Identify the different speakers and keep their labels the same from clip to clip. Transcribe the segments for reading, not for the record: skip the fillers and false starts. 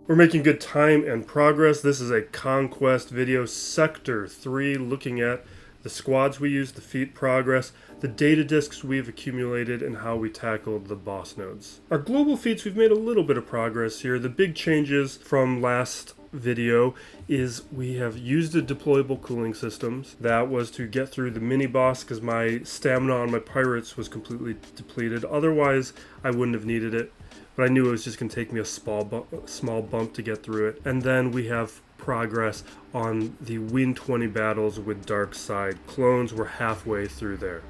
Speaker 1: We're making good time and progress. This is a Conquest video, Sector 3, looking at the squads we used, the feat progress, the data disks we've accumulated, and how we tackled the boss nodes. Our global feats, we've made a little bit of progress here. The big changes from last video is we have used the deployable cooling systems. That was to get through the mini boss because my stamina on my pirates was completely depleted. Otherwise, I wouldn't have needed it. But I knew it was just going to take me a small bump to get through it. And then we have progress on the Win 20 battles with Dark Side clones. We're halfway through there.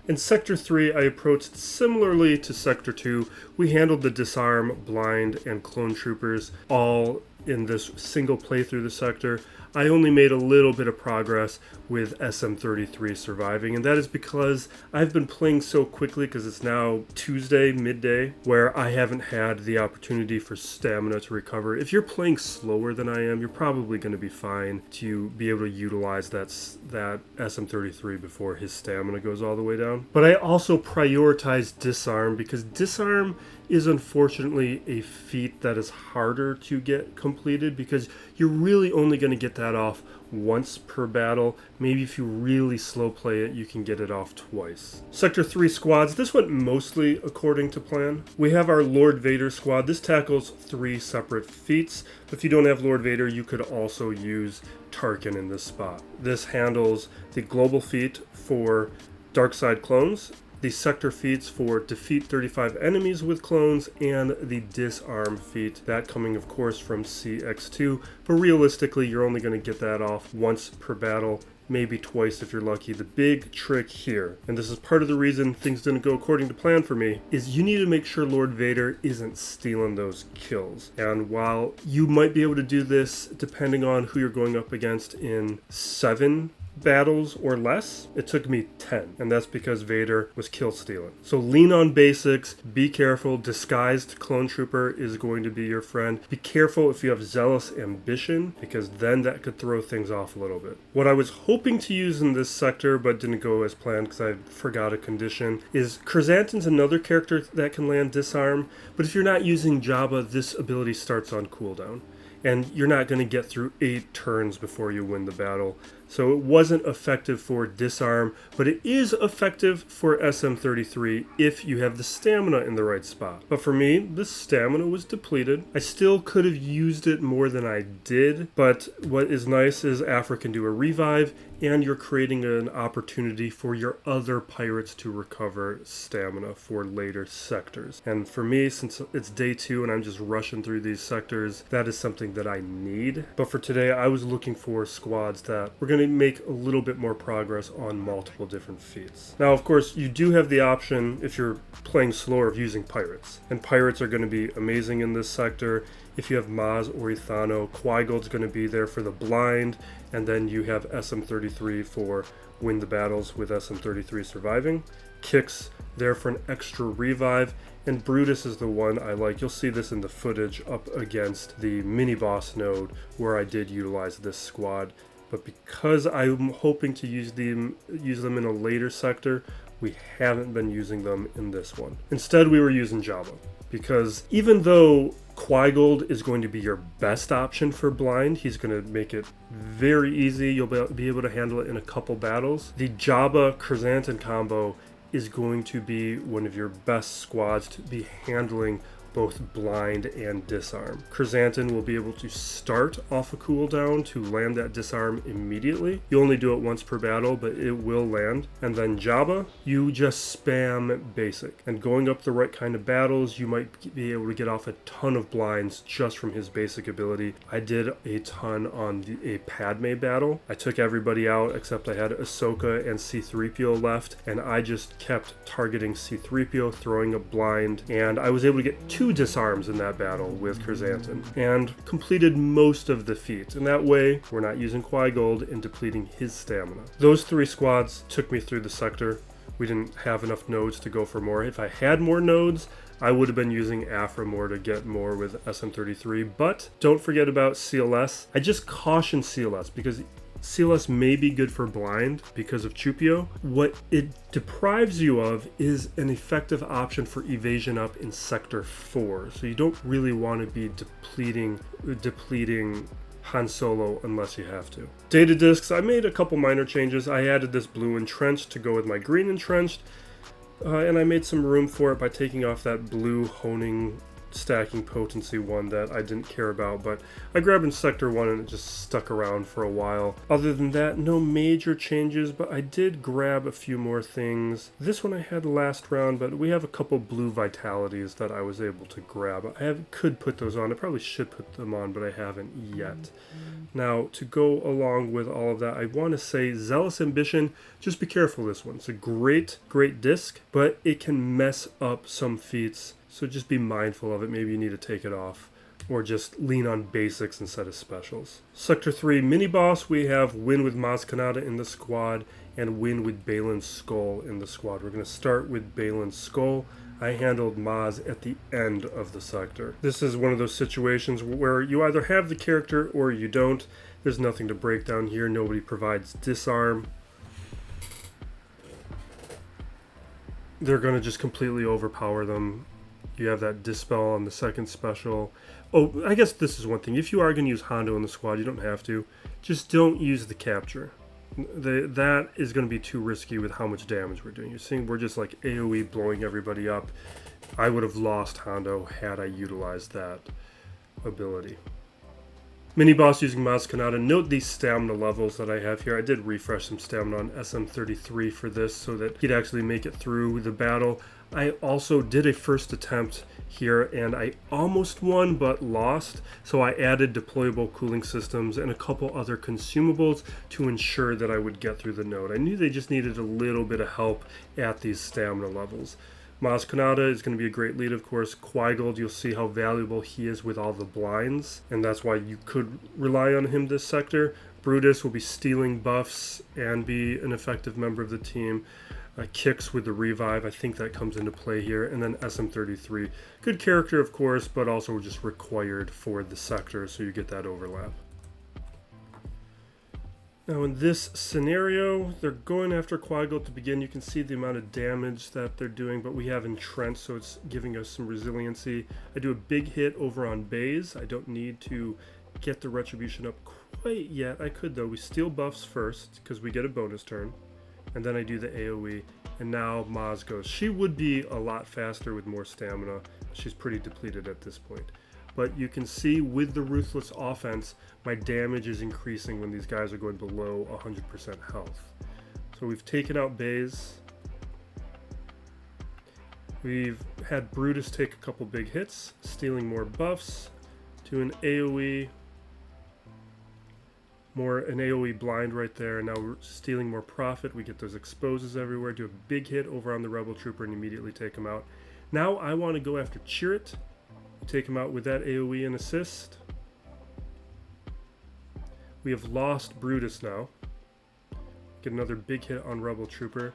Speaker 1: In Sector 3, I approached similarly to Sector 2. We handled the disarm, blind, and clone troopers all in this single playthrough of the sector. I only made a little bit of progress with SM33 surviving, and that is because I've been playing so quickly because it's now Tuesday, midday, where I haven't had the opportunity for stamina to recover. If you're playing slower than I am, you're probably going to be fine to be able to utilize that SM33 before his stamina goes all the way down. But I also prioritize disarm because disarm is unfortunately a feat that is harder to get completed because you're really only going to get that off once per battle. Maybe if you really slow play it, you can get it off twice. Sector 3 squads, this went mostly according to plan. We have our Lord Vader squad. This tackles 3 separate feats. If you don't have Lord Vader, you could also use Tarkin in this spot. This handles the global feat for Dark Side clones, the sector feats for defeat 35 enemies with clones, and the disarm feat, that coming of course from CX2, but realistically you're only going to get that off once per battle, maybe twice if you're lucky. The big trick here, and this is part of the reason things didn't go according to plan for me, is you need to make sure Lord Vader isn't stealing those kills. And while you might be able to do this depending on who you're going up against in 7 battles or less, it took me 10, and that's because Vader was kill stealing. So lean on basics, be careful. Disguised clone trooper is going to be your friend. Be careful if you have zealous ambition, because then that could throw things off a little bit. What I was hoping to use in this sector but didn't go as planned because I forgot a condition is Chrysanthemum's another character that can land disarm, but if you're not using Jabba, this ability starts on cooldown, and you're not going to get through 8 turns before you win the battle. So it wasn't effective for disarm, but it is effective for SM33 if you have the stamina in the right spot. But for me, the stamina was depleted. I still could have used it more than I did, but what is nice is Afra can do a revive, and you're creating an opportunity for your other pirates to recover stamina for later sectors. And for me, since it's day 2 and I'm just rushing through these sectors, that is something that I need. But for today, I was looking for squads that were going to make a little bit more progress on multiple different feats. Now, of course, you do have the option, if you're playing slower, of using pirates. And pirates are going to be amazing in this sector. If you have Maz or Ethano, Qui-Gold's going to be there for the blind, and then you have SM33 for win the battles with SM33 surviving. Kix there for an extra revive, and Brutus is the one I like. You'll see this in the footage up against the mini boss node where I did utilize this squad. But because I'm hoping to use them in a later sector, we haven't been using them in this one. Instead, we were using Jabba, because even though Qui-Gold is going to be your best option for blind, he's going to make it very easy. You'll be able to handle it in a couple battles. The Jabba Chrysanthemum combo is going to be one of your best squads to be handling both blind and disarm. Chrysanthemum will be able to start off a cooldown to land that disarm immediately. You only do it once per battle, but it will land. And then Jabba, you just spam basic. And going up the right kind of battles, you might be able to get off a ton of blinds just from his basic ability. I did a ton on a Padme battle. I took everybody out except I had Ahsoka and C-3PO left, and I just kept targeting C-3PO, throwing a blind, and I was able to get 2 disarms in that battle with Chrysanthemum and completed most of the feat. And that way, we're not using Qui-Gold and depleting his stamina. Those 3 squads took me through the sector. We didn't have enough nodes to go for more. If I had more nodes, I would have been using Afra more to get more with SM33, but don't forget about CLS. I just caution CLS because CLS may be good for blind because of Chupio. What it deprives you of is an effective option for evasion up in Sector 4. So you don't really want to be depleting Han Solo unless you have to. Data discs, I made a couple minor changes. I added this blue entrenched to go with my green entrenched. And I made some room for it by taking off that blue honing stacking potency one that I didn't care about, but I grabbed in Sector 1 and it just stuck around for a while. Other than that, no major changes, but I did grab a few more things. This one I had last round, but we have a couple blue vitalities that I was able to grab. Could put those on. I probably should put them on, but I haven't yet. Now, to go along with all of that, I want to say Zealous Ambition, just be careful this one. It's a great disc, but it can mess up some feats. So just be mindful of it. Maybe you need to take it off or just lean on basics instead of specials. Sector 3 mini boss, we have win with Maz Kanata in the squad and win with Baylan's Skoll in the squad. We're going to start with Baylan's Skoll. I handled Maz at the end of the sector. This is one of those situations where you either have the character or you don't. There's nothing to break down here. Nobody provides disarm. They're going to just completely overpower them. You have that Dispel on the second special. Oh, I guess this is one thing. If you are going to use Hondo in the squad, you don't have to. Just don't use the capture. That is going to be too risky with how much damage we're doing. You're seeing we're just like AoE blowing everybody up. I would have lost Hondo had I utilized that ability. Mini boss using Maz Kanata. Note these stamina levels that I have here. I did refresh some stamina on SM33 for this so that he'd actually make it through the battle. I also did a first attempt here and I almost won but lost, so I added deployable cooling systems and a couple other consumables to ensure that I would get through the node. I knew they just needed a little bit of help at these stamina levels. Maz Kanata is going to be a great lead, of course. Qui-Gold, you'll see how valuable he is with all the blinds, and that's why you could rely on him this sector. Brutus will be stealing buffs and be an effective member of the team. Kicks with the revive, I think that comes into play here. And then SM33. Good character, of course, but also just required for the sector, so you get that overlap. Now in this scenario, they're going after Qui-Gold to begin. You can see the amount of damage that they're doing, but we have Entrenched, so it's giving us some resiliency. I do a big hit over on Baze. I don't need to get the Retribution up quite yet. I could though. We steal buffs first, because we get a bonus turn. And then I do the AoE, and now Maz goes. She would be a lot faster with more stamina. She's pretty depleted at this point. But you can see with the Ruthless offense, my damage is increasing when these guys are going below 100% health. So we've taken out Baze. We've had Brutus take a couple big hits, stealing more buffs, to an AoE. An AoE blind right there, and now we're stealing more profit. We get those exposes everywhere, do a big hit over on the Rebel Trooper and immediately take him out. Now I want to go after Chirpa, take him out with that AoE and assist. We have lost Brutus now. Get another big hit on Rebel Trooper.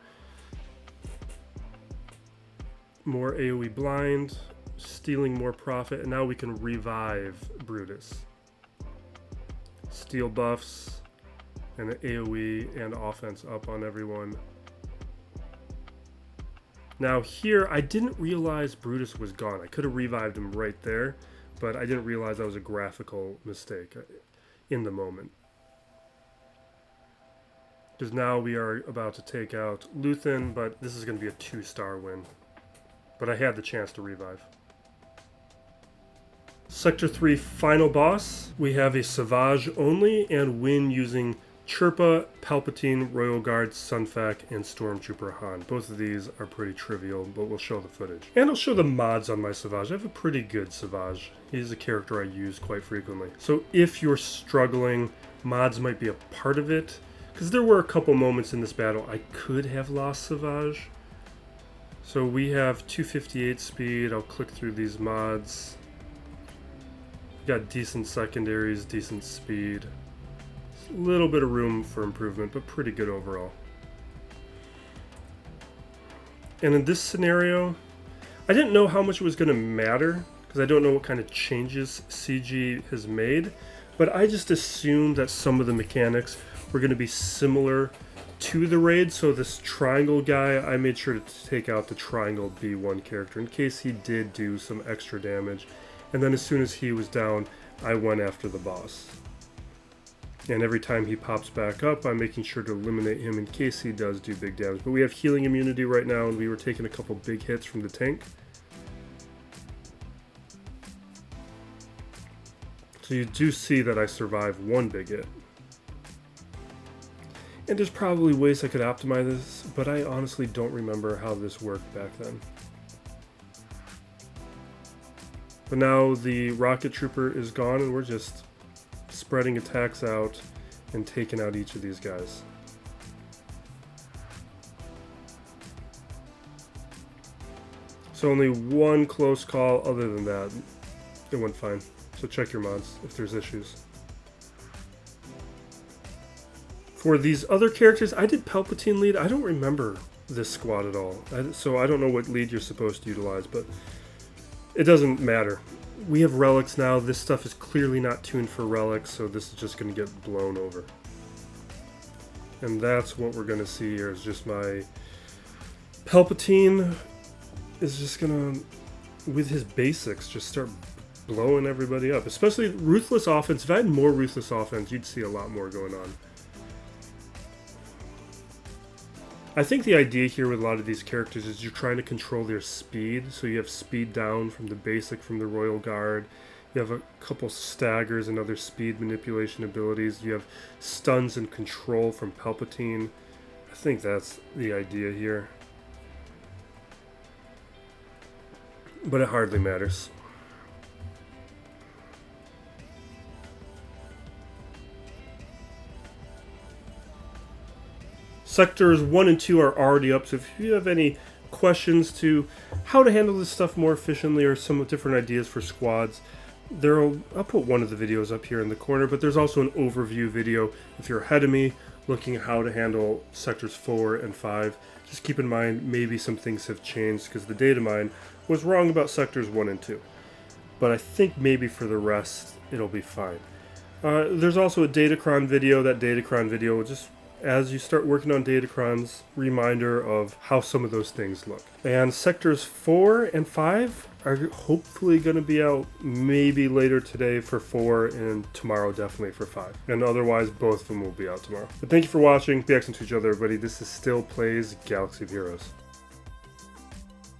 Speaker 1: More AoE blind, stealing more profit, and now we can revive Brutus. Steal buffs and an AoE and offense up on everyone. Now here, I didn't realize Brutus was gone. I could have revived him right there, but I didn't realize that was a graphical mistake in the moment. Because now we are about to take out Luthen, but this is going to be a 2-star win. But I had the chance to revive. Sector 3 final boss, we have a Savage only and win using Chirpa, Palpatine, Royal Guard, Sunfac, and Stormtrooper Han. Both of these are pretty trivial, but we'll show the footage. And I'll show the mods on my Savage. I have a pretty good Savage. He's a character I use quite frequently. So if you're struggling, mods might be a part of it, because there were a couple moments in this battle I could have lost Savage. So we have 258 speed. I'll click through these mods. Got decent secondaries, decent speed. A little bit of room for improvement, but pretty good overall. And in this scenario, I didn't know how much it was going to matter, because I don't know what kind of changes CG has made, but I just assumed that some of the mechanics were going to be similar to the raid. So this triangle guy, I made sure to take out the triangle B1 character in case he did do some extra damage. And then as soon as he was down, I went after the boss. And every time he pops back up, I'm making sure to eliminate him in case he does do big damage. But we have healing immunity right now, and we were taking a couple big hits from the tank. So you do see that I survived one big hit. And there's probably ways I could optimize this, but I honestly don't remember how this worked back then. But now the rocket trooper is gone, and we're just spreading attacks out and taking out each of these guys. So only one close call. Other than that, it went fine. So check your mods if there's issues. For these other characters, I did Palpatine lead. I don't remember this squad at all. So I don't know what lead you're supposed to utilize, but it doesn't matter. We have relics now. This stuff is clearly not tuned for relics, so this is just going to get blown over. And that's what we're going to see here is just my Palpatine is just going to, with his basics, just start blowing everybody up. Especially Ruthless Offense. If I had more Ruthless Offense, you'd see a lot more going on. I think the idea here with a lot of these characters is you're trying to control their speed. So you have speed down from the basic from the Royal Guard. You have a couple staggers and other speed manipulation abilities. You have stuns and control from Palpatine. I think that's the idea here. But it hardly matters. Sectors 1 and 2 are already up, so if you have any questions to how to handle this stuff more efficiently or some different ideas for squads, I'll put one of the videos up here in the corner, but there's also an overview video if you're ahead of me looking at how to handle sectors 4 and 5. Just keep in mind maybe some things have changed because the data mine was wrong about sectors 1 and 2. But I think maybe for the rest it'll be fine. There's also a Datacron video. That Datacron video will just, as you start working on Datacrons, reminder of how some of those things look. And sectors 4 and 5 are hopefully going to be out maybe later today for 4 and tomorrow definitely for 5. And otherwise both of them will be out tomorrow. But thank you for watching. Be excellent to each other, everybody. This is Still Plays Galaxy of Heroes.